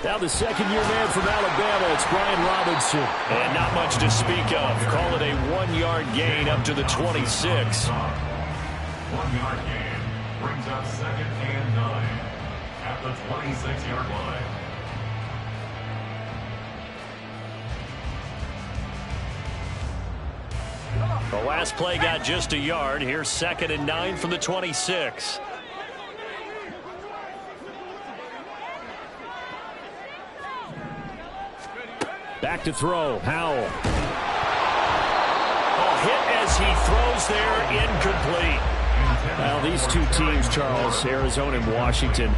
Now the second-year man from Alabama, it's Brian Robinson. And not much to speak of. Call it a 1-yard gain up to the 26. 1-yard gain brings up 2nd and 9 at the 26-yard line. The last play got just a yard. Here's 2nd and 9 from the 26. Back to throw. Howell. Hit as he throws there, incomplete. Well, these two teams, Charles, Arizona and Washington,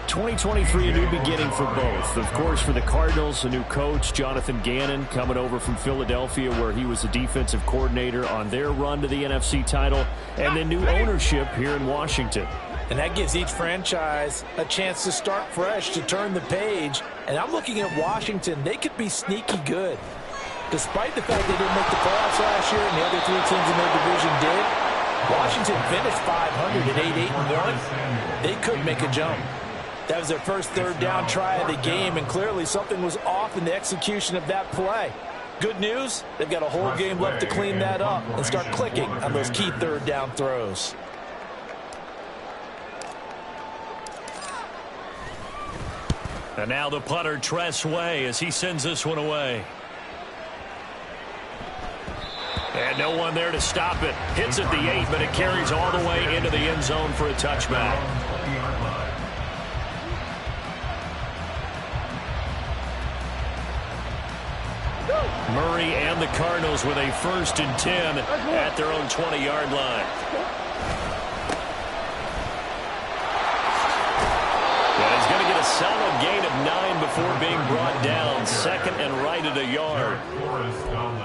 2023, a new beginning for both. Of course, for the Cardinals, a new coach, Jonathan Gannon, coming over from Philadelphia, where he was the defensive coordinator on their run to the NFC title, and then new ownership here in Washington. And that gives each franchise a chance to start fresh, to turn the page. And I'm looking at Washington. They could be sneaky good. Despite the fact they didn't make the playoffs last year and the other three teams in their division did, Washington finished 500 at 8-1. They could make a jump. That was their first third down try of the game, and clearly something was off in the execution of that play. Good news, they've got a whole game left to clean that up and start clicking on those key third down throws. And now the punter, Tress Way, as he sends this one away. And no one there to stop it. Hits at the 8, but it carries all the way into the end zone for a touchback. Murray and the Cardinals with a 1st and 10 at their own 20-yard line. And he's going to get a solid gain of 9 before being brought down. 2nd and right at a yard.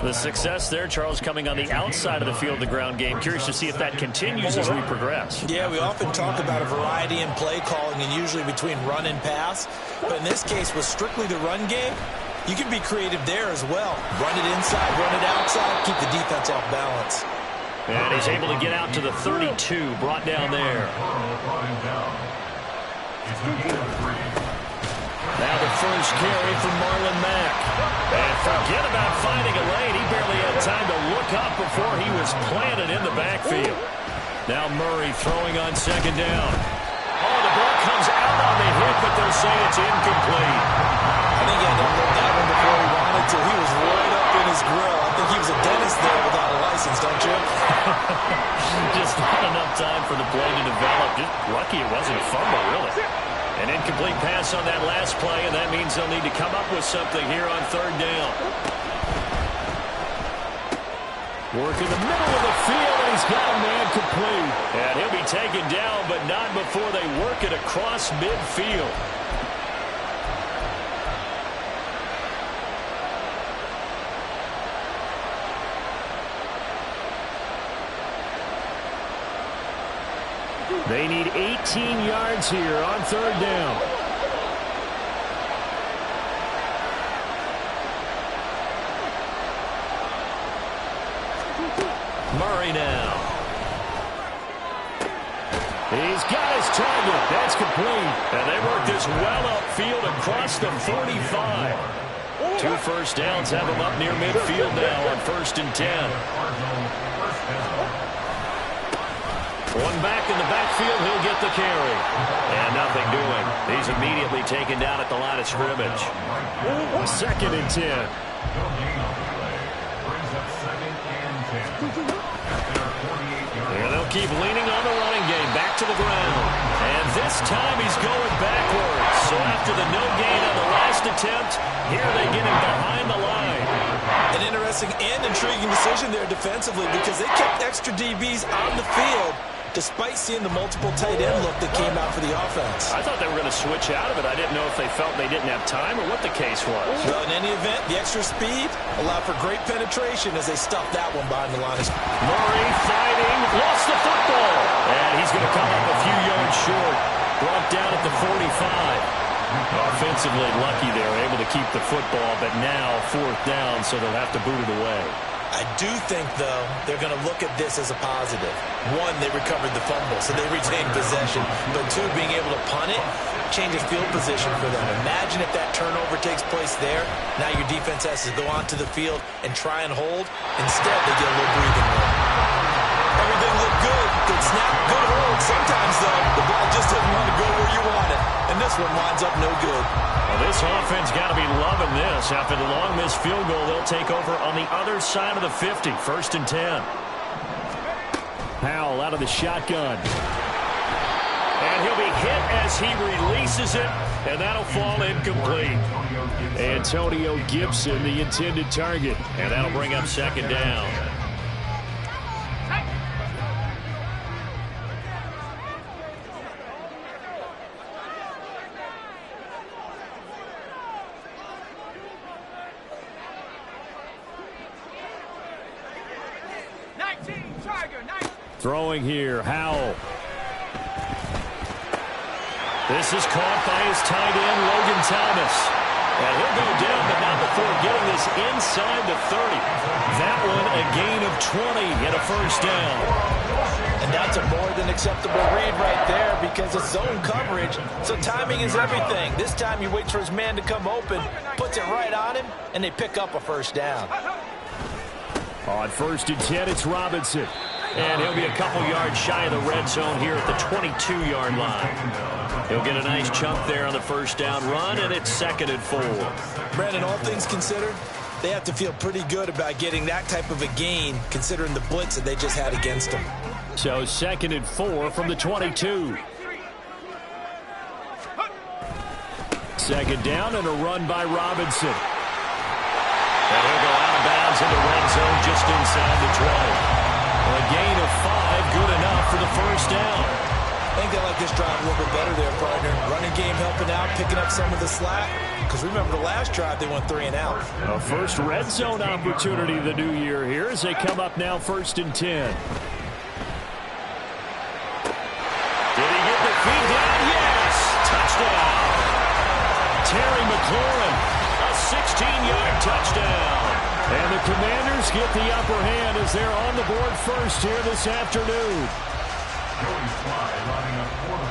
The success there, Charles, coming on the outside of the field, the ground game. Curious to see if that continues as we progress. Yeah, we often talk about a variety in play calling and usually between run and pass. But in this case, with strictly the run game, you can be creative there as well. Run it inside, run it outside, keep the defense off balance. And he's able to get out to the 32, brought down there. Now the first carry from Marlon Mack. And forget about finding a lane. He barely had time to look up before he was planted in the backfield. Now Murray throwing on 2nd down. Oh, the ball comes out on the hit, but they'll say it's incomplete. I think he had to look that one before he wanted to. He was right up in his grill. I think he was a dentist there without a license, don't you? Just not enough time for the play to develop. Just lucky it wasn't a fumble, really. An incomplete pass on that last play, and that means they'll need to come up with something here on 3rd down. Work in the middle of the field, and he's got a man complete. And he'll be taken down, but not before they work it across midfield. They need 18 yards here on 3rd down. Murray now. He's got his target. That's complete. And they work this well upfield across the 45. 2 first downs have them up near midfield now on 1st and 10. One back in the backfield, he'll get the carry. And nothing doing. He's immediately taken down at the line of scrimmage. 2nd and 10. And they'll keep leaning on the running game. Back to the ground. And this time he's going backwards. So after the no gain on the last attempt, here they get him behind the line. An interesting and intriguing decision there defensively because they kept extra DBs on the field despite seeing the multiple tight end look that came out for the offense. I thought they were going to switch out of it. I didn't know if they felt they didn't have time or what the case was. Well, in any event, the extra speed allowed for great penetration as they stuffed that one behind the line. Murray fighting, lost the football. And he's going to come up a few yards short. Brought down at the 45. Offensively lucky they're able to keep the football, but now 4th down, so they'll have to boot it away. I do think, though, they're going to look at this as a positive. One, they recovered the fumble, so they retained possession. But two, being able to punt it changes field position for them. Imagine if that turnover takes place there. Now your defense has to go onto the field and try and hold. Instead, they get a little breathing room. Everything looked good. Good snap, good hold. Sometimes, though, the ball just doesn't want to go where you want it. And this one winds up no good. Well, this offense got to be loving this. After the long missed field goal, they'll take over on the other side of the 50. 1st and 10. Powell out of the shotgun. And he'll be hit as he releases it, and that'll fall incomplete. Antonio Gibson, the intended target, and that'll bring up 2nd down. Throwing here, Howell. This is caught by his tight end, Logan Thomas. And he'll go down, but not before getting this inside the 30. That one a gain of 20 and a 1st down. And that's a more than acceptable read right there because it's zone coverage, so timing is everything. This time he waits for his man to come open, puts it right on him, and they pick up a 1st down. On 1st and 10, it's Robinson. And he'll be a couple yards shy of the red zone here at the 22-yard line. He'll get a nice chunk there on the 1st down run, and it's 2nd and 4. Brandon, all things considered, they have to feel pretty good about getting that type of a gain considering the blitz that they just had against them. So 2nd and 4 from the 22. 2nd down and a run by Robinson. And he'll go out of bounds in the red zone just inside the 20. A gain of 5, good enough for the 1st down. I think they like this drive a little bit better there, partner. Running game helping out, picking up some of the slack. Because remember, the last drive, they went 3 and out. A first red zone opportunity the new year here as they come up now 1st and 10. Did he get the feet down? Yes! Touchdown! Terry McLaurin, a 16-yard touchdown. And the Commanders get the upper hand as they're on the board first here this afternoon.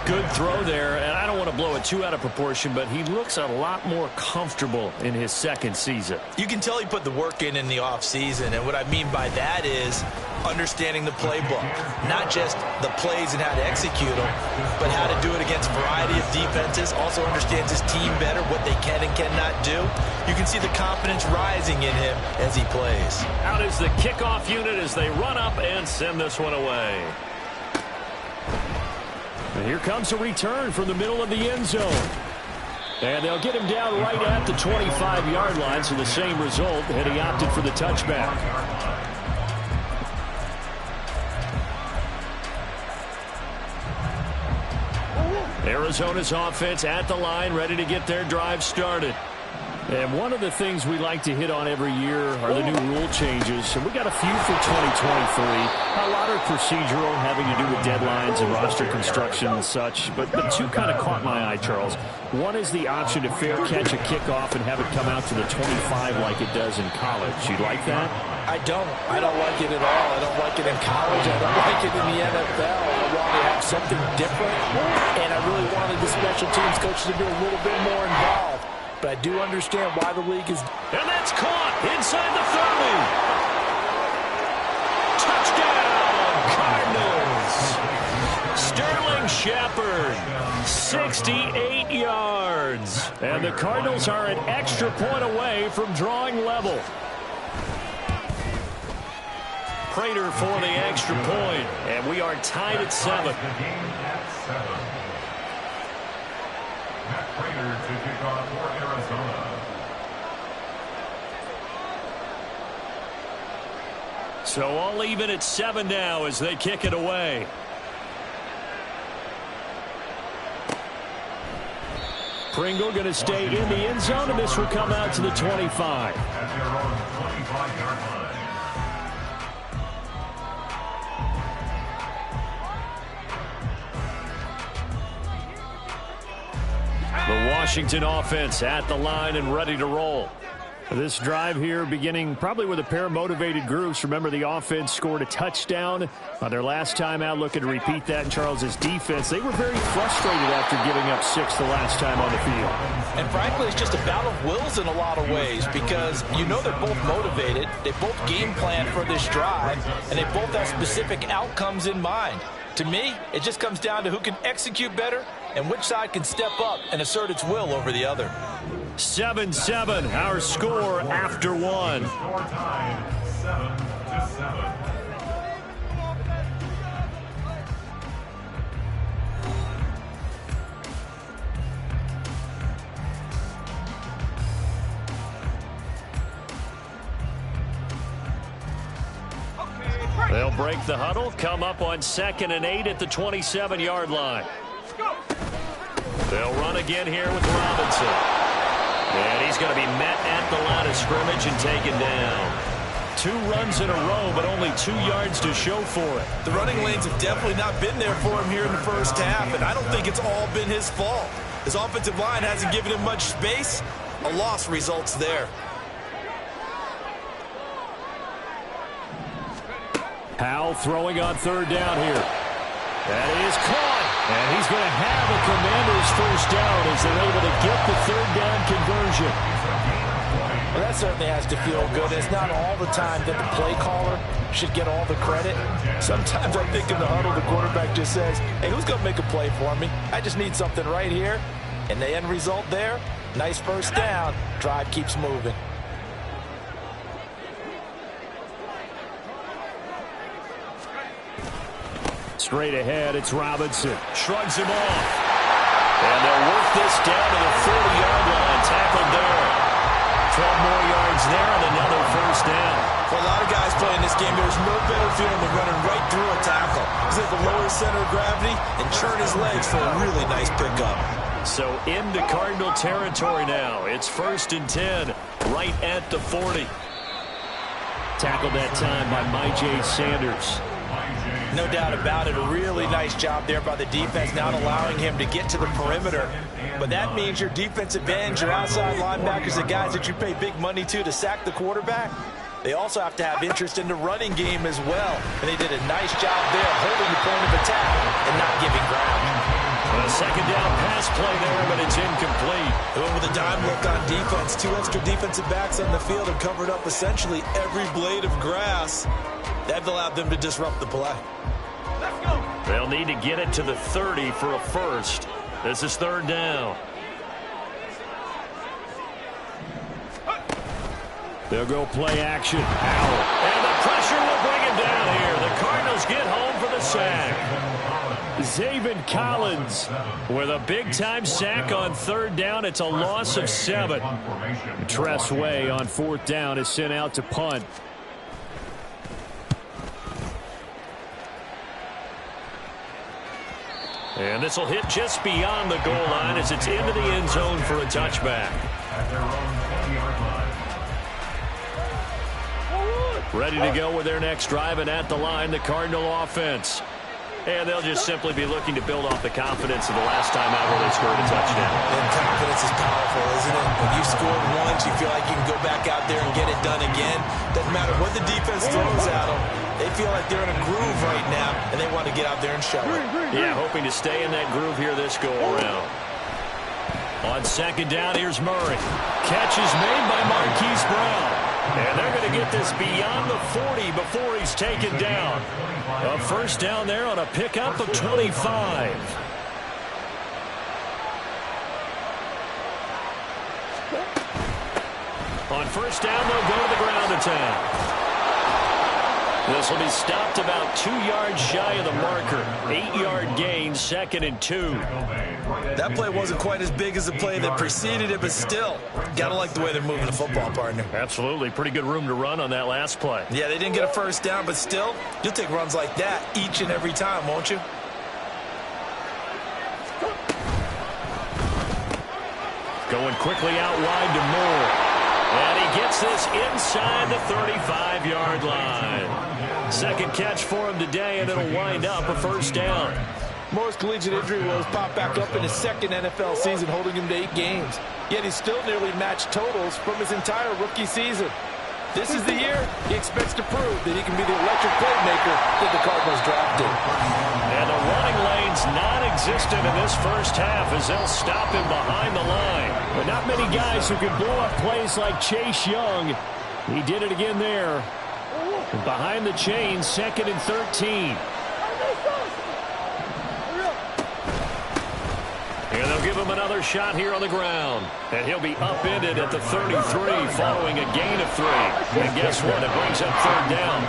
Good throw there, and I don't want to blow it too out of proportion, but he looks a lot more comfortable in his 2nd season. You can tell he put the work in the offseason, and what I mean by that is understanding the playbook. Not just the plays and how to execute them, but how to do it against a variety of defenses. Also understands his team better, what they can and cannot do. You can see the confidence rising in him as he plays. Out is the kickoff unit as they run up and send this one away. And here comes a return from the middle of the end zone. And they'll get him down right at the 25-yard line, so the same result, and he opted for the touchback. Arizona's offense at the line, ready to get their drive started. And one of the things we like to hit on every year are the new rule changes. And we got a few for 2023. A lot are procedural, having to do with deadlines and roster construction and such. But two kind of caught my eye, Charles. One is the option to fair catch a kickoff and have it come out to the 25 like it does in college. You like that? I don't. I don't like it at all. I don't like it in college. I don't like it in the NFL. I want to have something different. And I really wanted the special teams coach to be a little bit more involved. But I do understand why the league is... And that's caught inside the 30. Touchdown, Cardinals. Sterling Shepard, 68 yards. And the Cardinals are an extra point away from drawing level. Prater for the extra point. And we are tied at 7. Matt Prater to kick off for Arizona. So all even at 7 now as they kick it away. Pringle going to stay in the end zone, and this will come out to the 25. At their own 25-yard line. The Washington offense at the line and ready to roll. This drive here beginning probably with a pair of motivated groups. Remember, the offense scored a touchdown on their last time out, looking to repeat that in Charles's defense. They were very frustrated after giving up 6 the last time on the field. And frankly, it's just a battle of wills in a lot of ways because you know they're both motivated. They both game plan for this drive, and they both have specific outcomes in mind. To me, it just comes down to who can execute better and which side can step up and assert its will over the other. 7-7, our score after one. Score time 7-7. They'll break the huddle, come up on 2nd and 8 at the 27-yard line. They'll run again here with Robinson. And he's going to be met at the line of scrimmage and taken down. 2 runs in a row, but only 2 yards to show for it. The running lanes have definitely not been there for him here in the first half, and I don't think it's all been his fault. His offensive line hasn't given him much space. A loss results there. Powell throwing on 3rd down here. That is caught. And he's going to have a Commanders first down as they're able to get the 3rd down conversion. Well, that certainly has to feel good. It's not all the time that the play caller should get all the credit. Sometimes I think in the huddle, the quarterback just says, hey, who's going to make a play for me? I just need something right here. And the end result there, nice first down. Drive keeps moving. Straight ahead, it's Robinson. Shrugs him off. And they'll work this down to the 40-yard line. Tackled there. 12 more yards there and another first down. For a lot of guys playing this game, there's no better feeling than running right through a tackle. He's at the lower center of gravity and churn his legs for a really nice pickup. So into Cardinal territory now. It's 1st and 10, right at the 40. Tackled that time by Myjai Sanders. No doubt about it. A really nice job there by the defense, not allowing him to get to the perimeter. But that means your defensive ends, your outside linebackers, the guys that you pay big money to sack the quarterback, they also have to have interest in the running game as well. And they did a nice job there holding the point of attack and not giving ground. A 2nd down pass play there, but it's incomplete. They went with a dime look on defense. 2 extra defensive backs on the field and covered up essentially every blade of grass. That allowed them to disrupt the play. They'll need to get it to the 30 for a first. This is 3rd down. They'll go play action. Powell. And the pressure will bring him down here. The Cardinals get home for the sack. Zaven Collins with a big-time sack on 3rd down. It's a loss of 7. Tress Way on 4th down is sent out to punt. And this will hit just beyond the goal line as it's into the end zone for a touchback. At their own 20-yard line. Ready to go with their next drive, and at the line, the Cardinal offense. And they'll just simply be looking to build off the confidence of the last time out where they scored a touchdown. And confidence is powerful, isn't it? When you scored once, you feel like you can go back out there and get it done again. Doesn't matter what the defense throws at them. They feel like they're in a groove right now, and they want to get out there and show it. Yeah, hoping to stay in that groove here this go-around. On 2nd down, here's Murray. Catch is made by Marquise Brown. And they're going to get this beyond the 40 before he's taken down. A first down there on a pickup of 25. On 1st down, they'll go to the ground attack. This will be stopped about 2 yards shy of the marker. 8-yard gain, 2nd and 2. That play wasn't quite as big as the play that preceded it, but still, got to like the way they're moving the football, partner. Absolutely. Pretty good room to run on that last play. Yeah, they didn't get a first down, but still, you'll take runs like that each and every time, won't you? Going quickly out wide to Moore. And he gets this inside the 35-yard line. 2nd catch for him today, and it'll wind up a first down. Most collegiate injury woes pop back up in his second NFL season, holding him to 8 games. Yet he's still nearly matched totals from his entire rookie season. This is the year he expects to prove that he can be the electric playmaker that the Cardinals drafted. And the running lane's non-existent in this first half as they'll stop him behind the line. But not many guys who can blow up plays like Chase Young. He did it again there. And behind the chains, 2nd and 13. And they'll give him another shot here on the ground. And he'll be upended at the 33 following a gain of 3. And guess what? It brings up 3rd down.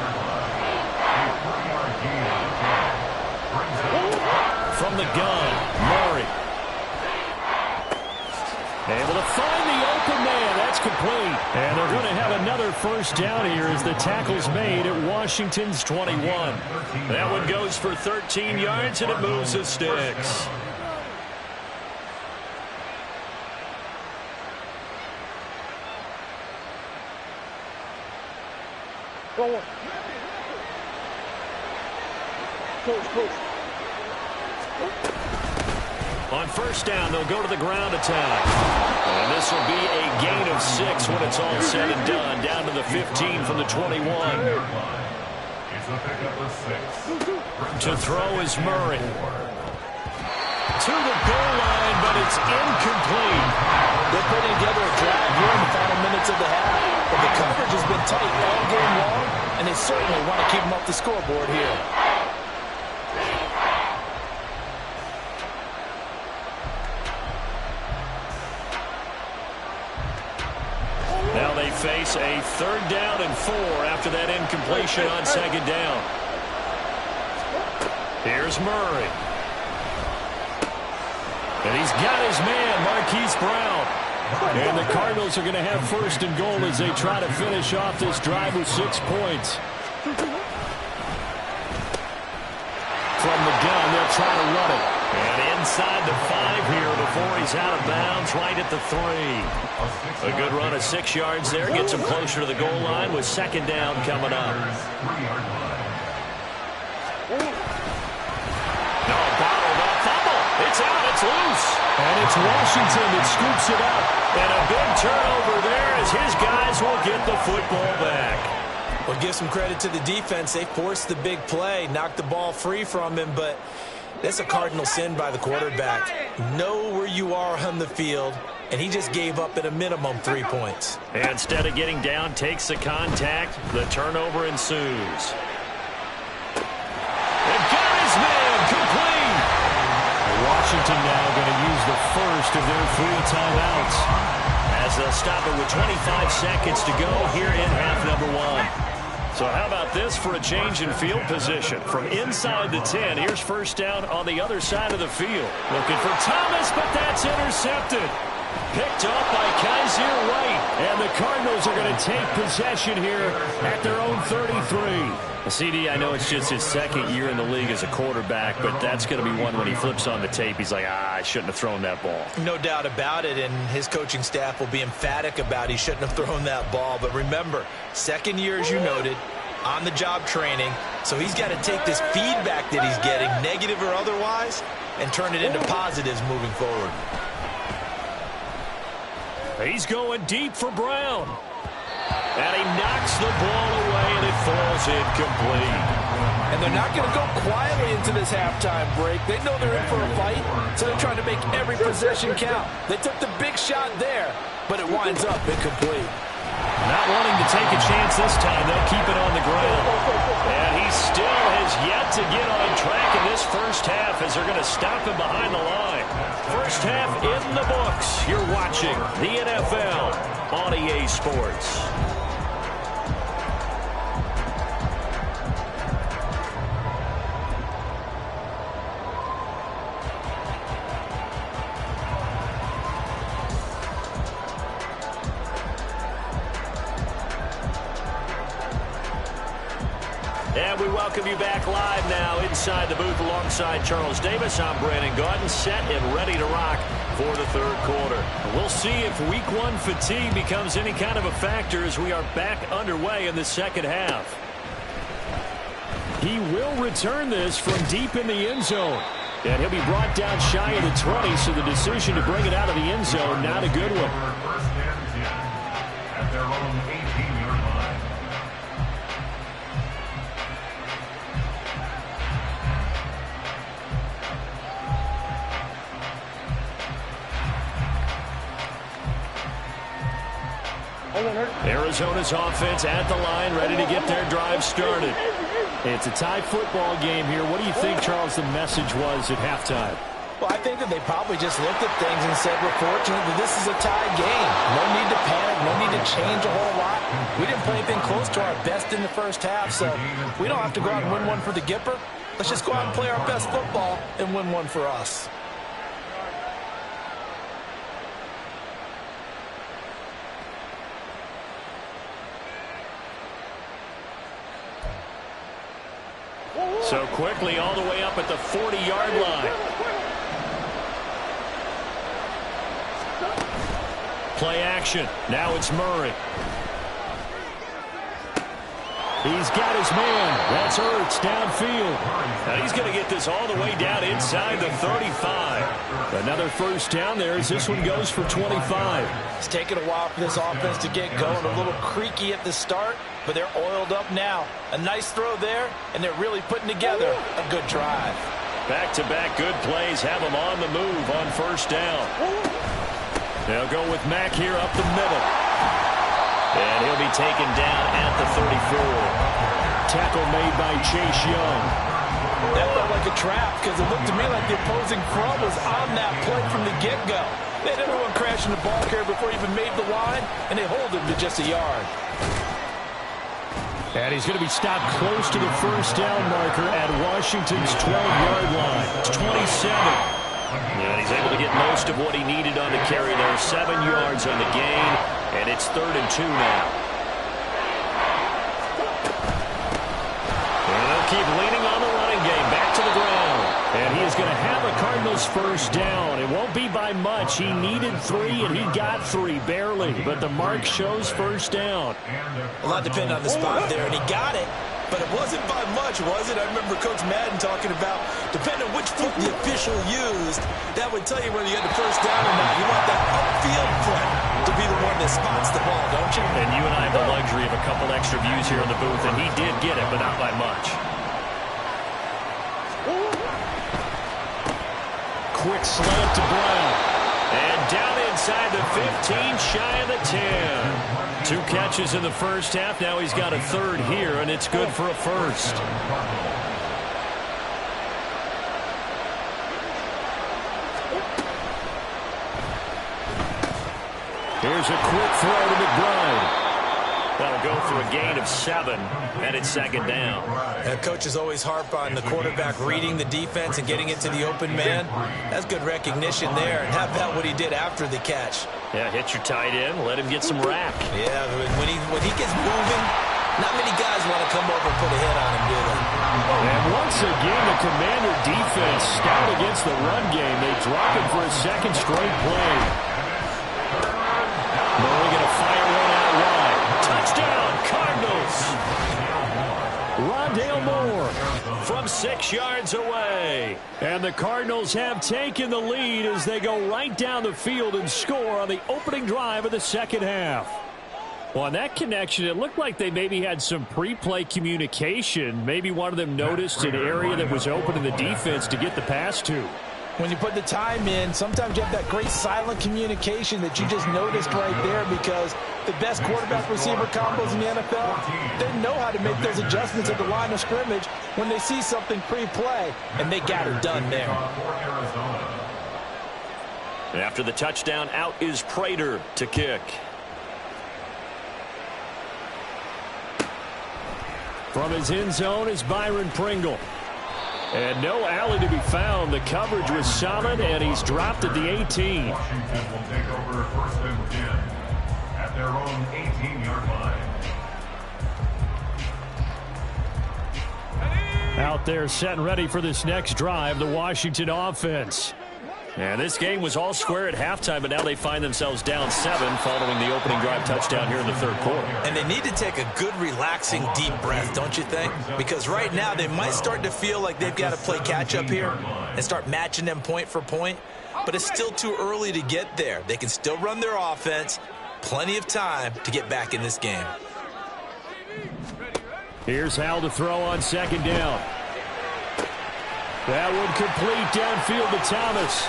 From the gun, Murray. Able to find the open man. That's complete. And they're going to have another first down here as the tackle's made at Washington's 21. That one goes for 13 yards, and it moves the sticks. On first down, they'll go to the ground attack. And this will be a gain of 6 when it's all said and done. Down to the 15 from the 21. To throw is Murray. To the goal line, but it's incomplete. They're putting together a drive here in the final minutes of the half. But the coverage has been tight all game long, and they certainly want to keep them off the scoreboard here. Now they face a 3rd down and 4 after that incompletion on 2nd down. Here's Murray. And he's got his man, Marquise Brown. And the Cardinals are going to have 1st and goal as they try to finish off this drive with 6 points. From the gun, they'll try to run it. And inside the 5 here before he's out of bounds, right at the 3. A good run of 6 yards there, gets him closer to the goal line with 2nd down coming up. No, bottled up fumble. It's out, it's loose. And it's Washington that scoops it up. And a big turnover there as his guys will get the football back. Well, give some credit to the defense. They forced the big play, knocked the ball free from him, but that's a cardinal sin by the quarterback. Know where you are on the field, and he just gave up at a minimum 3 points. And instead of getting down, takes the contact. The turnover ensues. And got his man complete. Washington now going to use the first of their 3 timeouts. As they'll stop it with 25 seconds to go here in half number 1. So how about this for a change in field position? From inside the 10, here's first down on the other side of the field. Looking for Thomas, but that's intercepted. Picked up by Kaiser White. And the Cardinals are going to take possession here at their own 33. CD, I know it's just his 2nd year in the league as a quarterback, but that's going to be one when he flips on the tape. He's like, I shouldn't have thrown that ball. No doubt about it, and his coaching staff will be emphatic about he shouldn't have thrown that ball. But remember, 2nd year, as you noted, on-the-job training, so he's got to take this feedback that he's getting, negative or otherwise, and turn it into positives moving forward. He's going deep for Brown. And he knocks the ball away, and it falls incomplete. And they're not going to go quietly into this halftime break. They know they're in for a fight, so they're trying to make every possession count. They took the big shot there, but it winds up incomplete. Not wanting to take a chance this time, they'll keep it on the ground. And he still has yet to get on track in this first half as they're going to stop him behind the line. First half in the books. You're watching the NFL on EA Sports. And we welcome you back live now inside the booth alongside Charles Davis. I'm Brandon Gaudin, set and ready to rock for the 3rd quarter. We'll see if week 1 fatigue becomes any kind of a factor as we are back underway in the 2nd half. He will return this from deep in the end zone. And he'll be brought down shy of the 20, so the decision to bring it out of the end zone, not a good one. First and 10 at their own 18-yard line. Arizona's offense at the line, ready to get their drive started. It's a tie football game here. What do you think, Charles, the message was at halftime? Well, I think that they probably just looked at things and said, we're fortunate that this is a tie game. No need to panic, no need to change a whole lot. We didn't play anything close to our best in the first half, so we don't have to go out and win one for the Gipper. Let's just go out and play our best football and win one for us. So quickly all the way up at the 40-yard line. Play action. Now it's Murray. He's got his man. That's Ertz downfield. Now he's going to get this all the way down inside the 35. Another first down there as this one goes for 25. It's taken a while for this offense to get going. A little creaky at the start, but they're oiled up now. A nice throw there, and they're really putting together a good drive. Back-to-back good plays have them on the move on first down. They'll go with Mack here up the middle. And he'll be taken down at the 34. Tackle made by Chase Young. That felt like a trap because it looked to me like the opposing front was on that play from the get-go. They had everyone crashing the ball carrier before he even made the line, and they hold him to just a yard. And he's going to be stopped close to the first down marker at Washington's 12-yard line. It's 27. And he's able to get most of what he needed on the carry there. 7 yards on the gain, and it's 3rd and 2 now. And they'll keep leaning on the running game. Back to the ground. And he is going to have a Cardinals first down. It won't be by much. He needed 3, and he got 3, barely. But the mark shows first down. A lot depended on the spot there, and he got it. But it wasn't by much, was it? I remember Coach Madden talking about, depending on which foot the official used, that would tell you whether you had the first down or not. You want that upfield foot to be the one that spots the ball, don't you? And you and I have the luxury of a couple extra views here in the booth, and he did get it, but not by much. Quick slant to Brown. And down inside the 15, shy of the 10. 2 catches in the first half. Now he's got a 3rd here, and it's good for a first. Here's a quick throw to McBride. That'll go for a gain of 7, and it's 2nd down. Coaches always harp on the quarterback reading the defense and getting it to the open man. That's good recognition there. And how about what he did after the catch? Yeah, hit your tight end, let him get some rack. Yeah, when he gets moving, not many guys want to come over and put a hit on him, do they? And once again, the Commander defense stout against the run game. They drop him for a 2nd straight play. Murray going to fire one out wide. Touchdown, Cardinals. Rondale Moore from 6 yards away. And the Cardinals have taken the lead as they go right down the field and score on the opening drive of the second half. Well, on that connection, it looked like they maybe had some pre-play communication. Maybe one of them noticed an area that was open in the defense to get the pass to. When you put the time in, sometimes you have that great silent communication that you just noticed right there, because the best quarterback-receiver combos in the NFL, they know how to make those adjustments at the line of scrimmage when they see something pre-play, and they got it done there. After the touchdown, out is Prater to kick. From his end zone is Byron Pringle. And no alley to be found. The coverage was solid, and he's dropped at the 18. Washington will take over 1st and 10 at their own 18-yard line. Out there set and ready for this next drive, the Washington offense. And this game was all square at halftime, but now they find themselves down 7 following the opening drive touchdown here in the third quarter. And they need to take a good, relaxing, deep breath, don't you think? Because right now they might start to feel like they've got to play catch-up here and start matching them point for point. But it's still too early to get there. They can still run their offense. Plenty of time to get back in this game. Here's Howell to throw on second down. That one complete downfield to Thomas.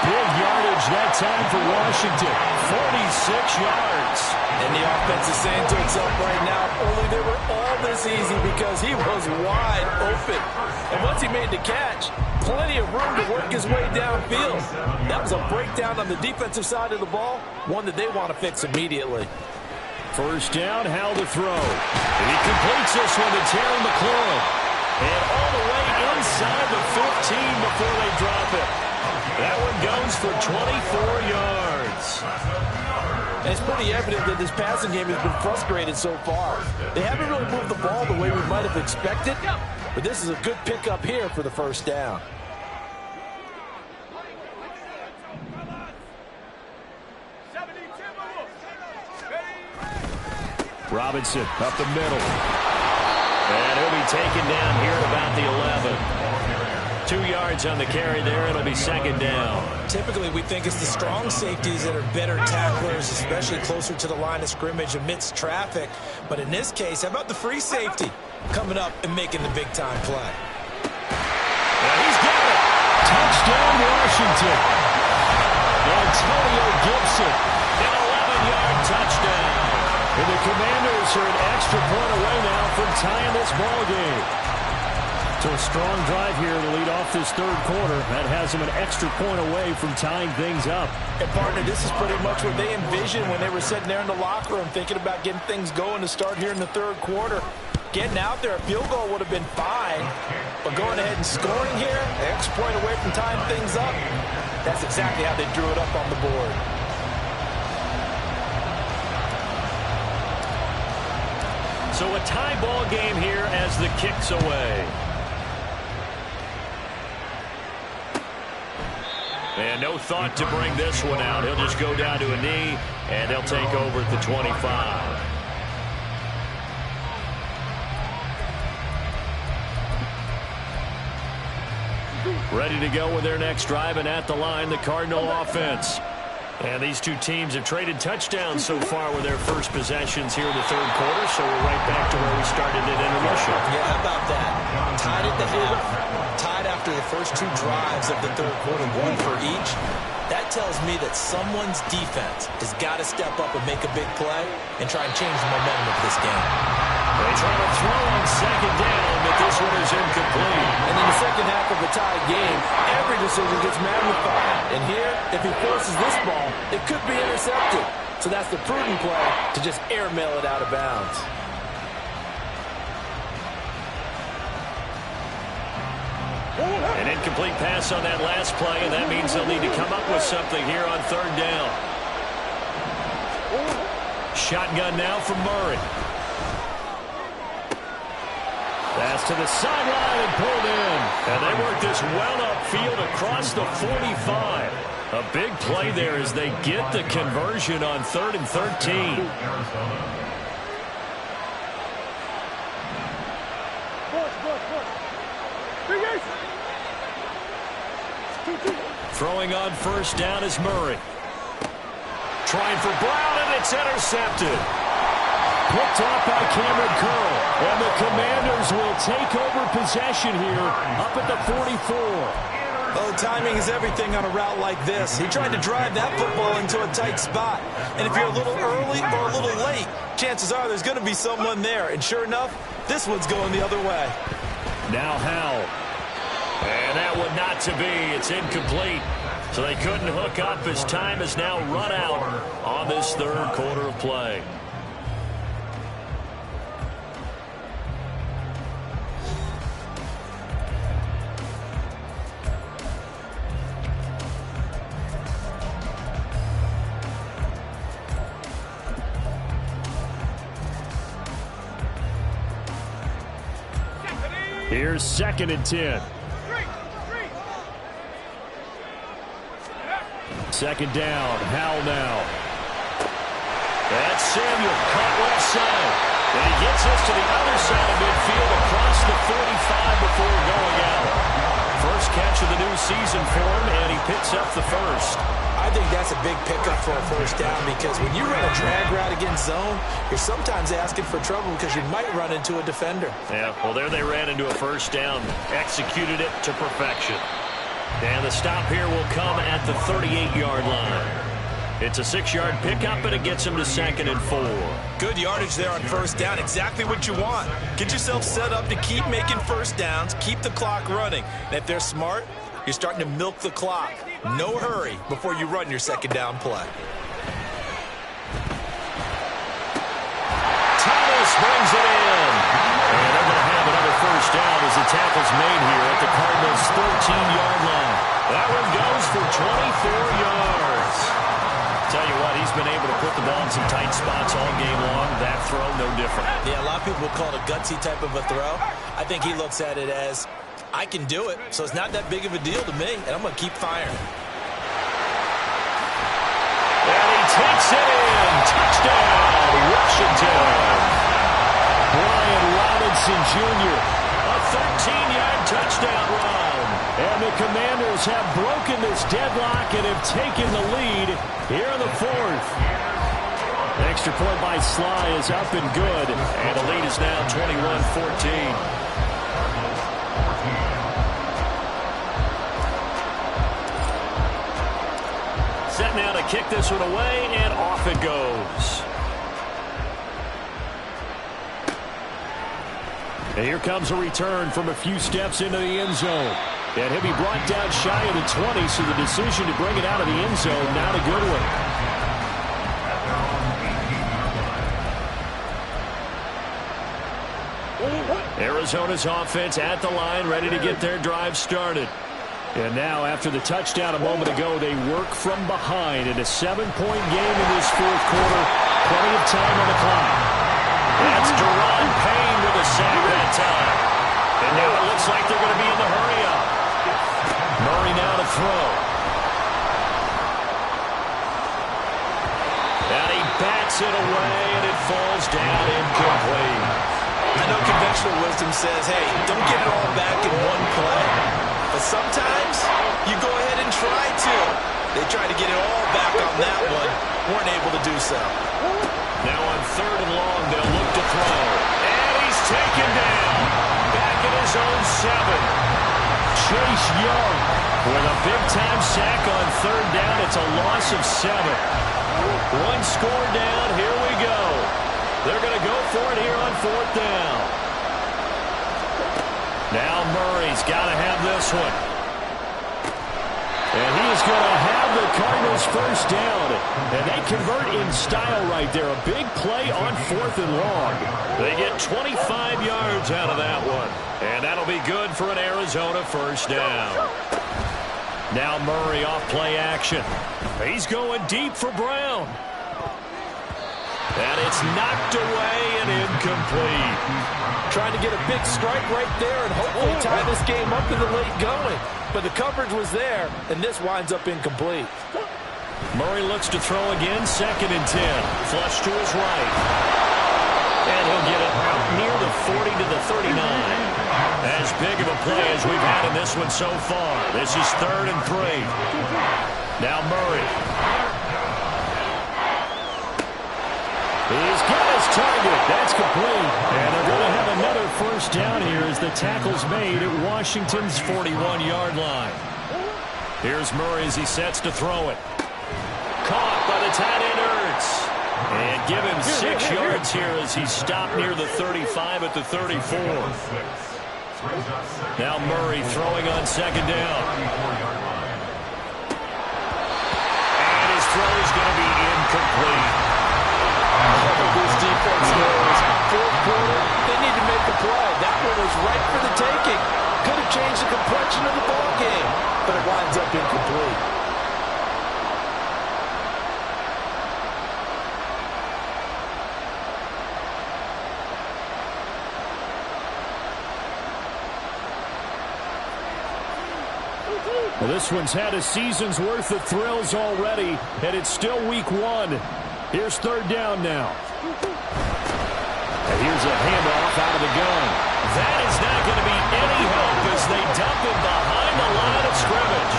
Big yardage that time for Washington. 46 yards. And the offense is saying to itself right now, only they were all this easy because he was wide open. And once he made the catch, plenty of room to work his way downfield. That was a breakdown on the defensive side of the ball, one that they want to fix immediately. First down, Howell to throw. And he completes this one to Terry McLaurin. And all the way inside the 15 before they drop it. That one goes for 24 yards. And it's pretty evident that this passing game has been frustrated so far. They haven't really moved the ball the way we might have expected, but this is a good pickup here for the first down. Robinson up the middle. And he'll be taken down here at about the 11. 2 yards on the carry there. It'll be second down. Typically, we think it's the strong safeties that are better tacklers, especially closer to the line of scrimmage amidst traffic. But in this case, how about the free safety coming up and making the big-time play? And he's got it. Touchdown, Washington. Antonio Gibson, an 11-yard touchdown. And the Commanders are an extra point away now from tying this ball game. So a strong drive here to lead off this third quarter. That has them an extra point away from tying things up. And, partner, this is pretty much what they envisioned when they were sitting there in the locker room thinking about getting things going to start here in the third quarter. Getting out there, a field goal would have been fine. But going ahead and scoring here, an extra point away from tying things up, that's exactly how they drew it up on the board. So a tie ball game here as the kick's away. And no thought to bring this one out. He'll just go down to a knee, and they'll take over at the 25. Ready to go with their next drive, and at the line, the Cardinal offense. And these two teams have traded touchdowns so far with their first possessions here in the third quarter, so we're right back to where we started at intermission. Yeah, how about that? Tied at the half, tied after the first 2 drives of the third quarter, 1 for each. That tells me that someone's defense has got to step up and make a big play and try and change the momentum of this game. They try to throw on second down, but this one is incomplete. And in the second half of a tied game, every decision gets magnified. And here, if he forces this ball, it could be intercepted. So that's the prudent play to just airmail it out of bounds. An incomplete pass on that last play, and that means they'll need to come up with something here on third down. Shotgun now from Murray. Pass to the sideline and pulled in. And they work this well upfield across the 45. A big play there as they get the conversion on 3rd and 13. Throwing on first down is Murray. Trying for Brown, and it's intercepted. Picked off by Cameron Curl. And the Commanders will take over possession here up at the 44. Oh, timing is everything on a route like this. He tried to drive that football into a tight spot. And if you're a little early or a little late, chances are there's going to be someone there. And sure enough, this one's going the other way. Now Howell. And that one not to be. It's incomplete. So they couldn't hook up as time has now run out on this third quarter of play. Here's 2nd and 10. Second down. Howell now. That's Samuel caught left side. And he gets us to the other side of midfield across the 45 before going out. First catch of the new season for him, and he picks up the first. I think that's a big pickup for a first down because when you run a drag route against zone, you're sometimes asking for trouble because you might run into a defender. Yeah, well, there they ran into a first down. Executed it to perfection. And the stop here will come at the 38-yard line. It's a 6-yard pickup, and it gets him to 2nd and 4. Good yardage there on first down. Exactly what you want. Get yourself set up to keep making first downs, keep the clock running. And if they're smart, you're starting to milk the clock. No hurry before you run your second down play. Thomas brings it in. And they're going to have another first down as the tackle's made here at the Cardinals' 13-yard line. That one goes for 24 yards. Tell you what, he's been able to put the ball in some tight spots all game long. That throw, no different. Yeah, a lot of people call it a gutsy type of a throw. I think he looks at it as, I can do it, so it's not that big of a deal to me, and I'm going to keep firing. And he takes it in. Touchdown, Washington. Brian Robinson Jr., a 13-yard touchdown run. And the Commanders have broken this deadlock and have taken the lead here in the 4th. Extra point by Sly is up and good. And the lead is now 21-14. Set now to kick this one away, and off it goes. And here comes a return from a few steps into the end zone. And he'll be brought down shy of the 20, so the decision to bring it out of the end zone, not a good one. Arizona's offense at the line, ready to get their drive started. And now, after the touchdown a moment ago, they work from behind in a 7-point game in this 4th quarter. Plenty of time on the clock. That's Deron Payne with a sack that time. And now it looks like they're going to be in the hurry-up. Murray now to throw. And he bats it away, and it falls down incomplete. I know conventional wisdom says, hey, don't get it all back in one play. But sometimes you go ahead and try to. They tried to get it all back on that one. Weren't able to do so. Now on 3rd and long, they'll look to throw. And he's taken down. Back at his own 7. Chase Young with a big-time sack on 3rd down. It's a loss of 7. One score down. Here we go. They're going to go for it here on 4th down. Now Murray's got to have this one. And he is going to have the Cardinals first down. And they convert in style right there. A big play on 4th and long. They get 25 yards out of that one. And that'll be good for an Arizona first down. Now Murray off play action. He's going deep for Brown. And it's knocked away and incomplete. Trying to get a big strike right there and hopefully tie this game up in the late going. But the coverage was there, and this winds up incomplete. Murray looks to throw again, 2nd and 10. Flush to his right. And he'll get it out near the 40 to the 39. As big of a play as we've had in this one so far. This is 3rd and 3. Now Murray. He's got his target. That's complete. And they're going to have another first down here as the tackle's made at Washington's 41-yard line. Here's Murray as he sets to throw it. Caught by the tight end Ertz. And give him 6 yards here as he's stopped near the 35 at the 34. Now Murray throwing on 2nd down. And his throw is going to be incomplete. This defense knows 4th quarter, they need to make a play. That one was right for the taking. Could have changed the complexion of the ball game, but it winds up incomplete. Well, this one's had a season's worth of thrills already, and it's still week 1. Here's third down now. And here's a handoff out of the gun. That is not going to be any help as they dump him behind the line of scrimmage.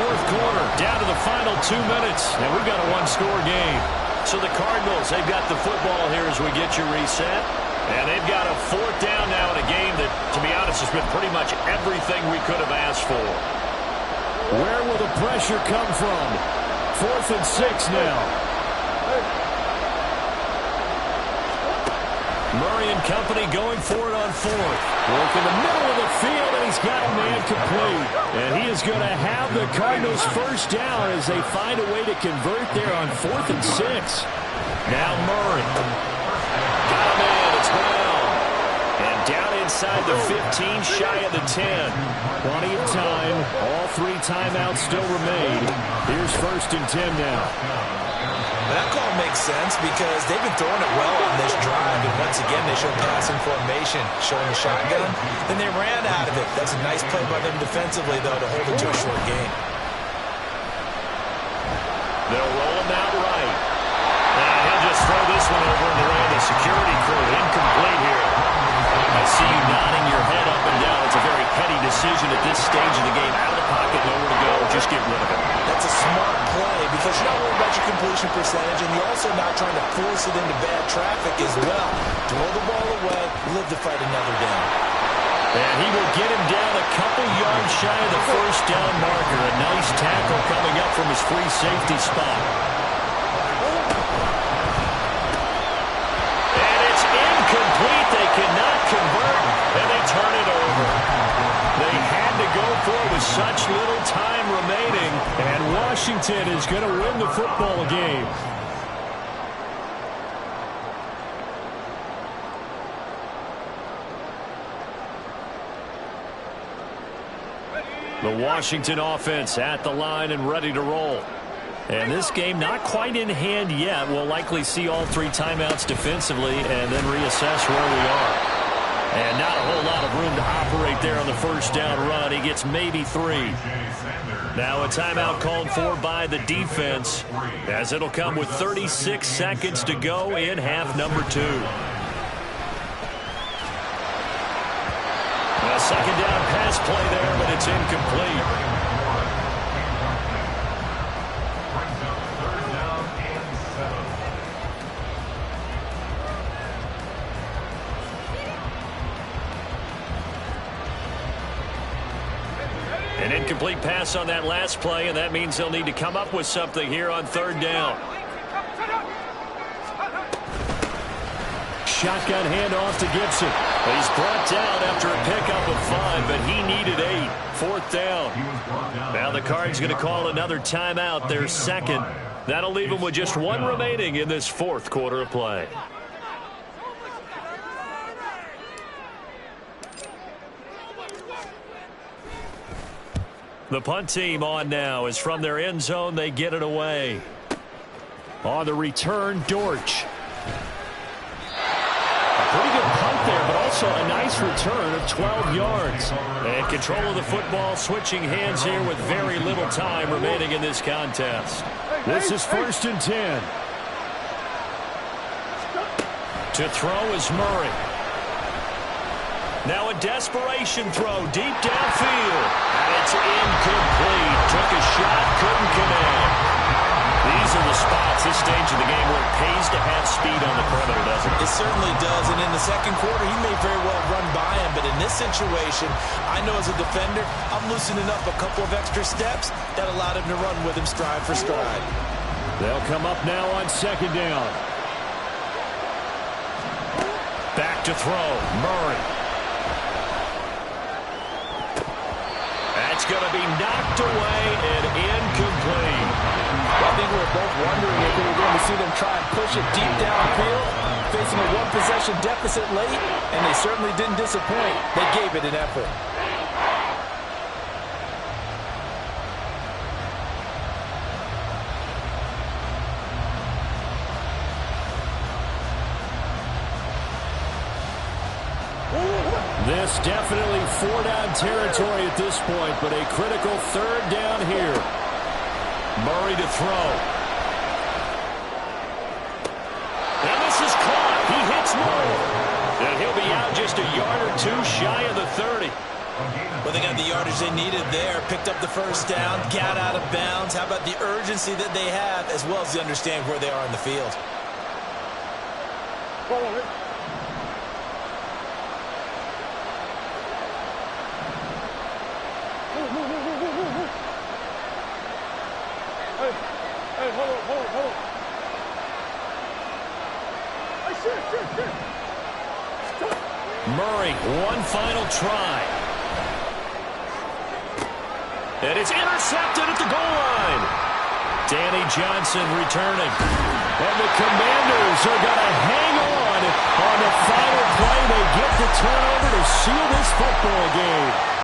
Fourth quarter, down to the final 2 minutes, and we've got a one-score game. So the Cardinals, they've got the football here as we get you reset. And they've got a fourth down now in a game that, to be honest, has been pretty much everything we could have asked for. Where will the pressure come from? 4th and 6 now. Murray and company going for it on 4th. Work in the middle of the field, and he's got a man complete. And he is going to have the Cardinals first down as they find a way to convert there on 4th and 6. Now Murray. Got a man. It's Brown. And down inside the 15, shy of the 10. Plenty of time. All 3 timeouts still remain. Here's 1st and 10 now. That call makes sense because they've been throwing it well on this drive. And once again, they showed passing formation, showing the shotgun. Then they ran out of it. That's a nice play by them defensively, though, to hold it to a short game. They'll roll him out right. And he'll just throw this one over into the security crew. Incomplete here. I see you nodding your head up and down. It's a very petty decision at this stage of the game. Out of the pocket, nowhere to go. Just get rid of it. That's a smart play because you're not worried about your completion percentage, and you're also not trying to force it into bad traffic as well. Throw the ball away, live to fight another down. And he will get him down a couple yards shy of the first down marker. A nice tackle coming up from his free safety spot. And it's incomplete. They cannot convert, and they turn it over. They had to go for it with such little time remaining. And Washington is going to win the football game. The Washington offense at the line and ready to roll. And this game not quite in hand yet. We'll likely see all 3 timeouts defensively and then reassess where we are. And not a whole lot of room to operate there on the first down run. He gets maybe 3. Now a timeout called for by the defense as it'll come with 36 seconds to go in half number 2. A second down pass play there, but it's incomplete. An incomplete pass on that last play, and that means they'll need to come up with something here on third down. Shotgun handoff to Gibson. He's brought down after a pickup of 5, but he needed 8. Fourth down. Now the Cards going to call another timeout, their second. That'll leave them with just 1 remaining in this fourth quarter of play. The punt team on now is from their end zone. They get it away. On the return, Dortch. A pretty good punt there, but also a nice return of 12 yards. And control of the football, switching hands here with very little time remaining in this contest. This is 1st and 10. To throw is Murray. Now a desperation throw deep downfield. And it's incomplete. Took a shot, couldn't connect. These are the spots, this stage of the game, where it pays to have speed on the perimeter, doesn't it? It certainly does. And in the second quarter, he may very well run by him. But in this situation, I know as a defender, I'm loosening up a couple of extra steps that allowed him to run with him stride for stride. They'll come up now on second down. Back to throw, Murray. That's going to be knocked away and incomplete. I think we were both wondering if we were going to see them try and push it deep downfield, facing a 1-possession deficit late, and they certainly didn't disappoint. They gave it an effort. This definitely four-down territory at this point, but a critical third down here. Murray to throw. And this is caught. He hits Moore. And he'll be out just a yard or two shy of the 30. Well, they got the yardage they needed there. Picked up the first down, got out of bounds. How about the urgency that they have, as well as the understanding where they are in the field? Hey, hold on. Hey, shit. Murray, one final try. And it's intercepted at the goal line. Danny Johnson returning. And the Commanders are going to hang on the final play. They get the turnover to seal this football game.